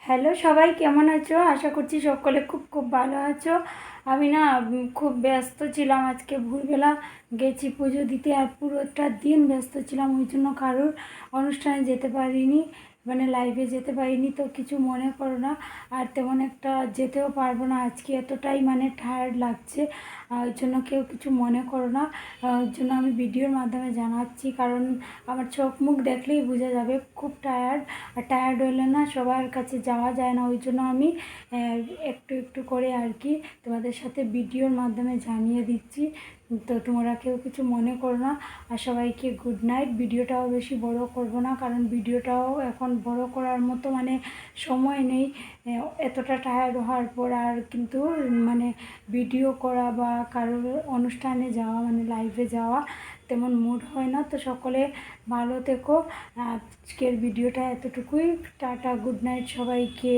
Hello সবাই, কেমন আছো? আশা করছি সকলে খুব খুব ভালো আছো। আমি না খুব ব্যস্ত ছিলাম। আজকে ভোরবেলা গেছি পুজো দিতে, আর পুরোটা দিন ব্যস্ত ছিলাম, ওই জন্য কারোর অনুষ্ঠানে যেতে পারিনি, মানে লাইভে যেতে পারিনি। তো কিছু মনে করো না, আর তেমন একটা যেতেও পারবো না আজকে, এতটাই মানে টায়ার্ড লাগছে। ওই জন্য কেউ কিছু মনে করো না। ওই জন্য আমি ভিডিওর মাধ্যমে জানাচ্ছি, কারণ আমার চোখ মুখ দেখলেই বোঝা যাবে খুব টায়ার্ড। আর টায়ার্ড হলে না সবার কাছে যাওয়া যায় না, ওই জন্য আমি একটু একটু করে আর কি তোমাদের সাথে ভিডিওর মাধ্যমে জানিয়ে দিচ্ছি। তো তোমরা কেউ কিছু মনে করো না। আর সবাইকে গুড নাইট। ভিডিওটাও বেশি বড় করব না, কারণ ভিডিওটাও এখন বড় করার মতো মানে সময় নেই। এতটা টায়ার্ড হওয়ার পর আর কিন্তু মানে ভিডিও করা বা কারোর অনুষ্ঠানে যাওয়া মানে লাইভে যাওয়া তেমন মুড হয় না। তো সকলে ভালো থেকো। আজকের ভিডিওটা এতটুকুই। টাটা, গুড নাইট সবাইকে।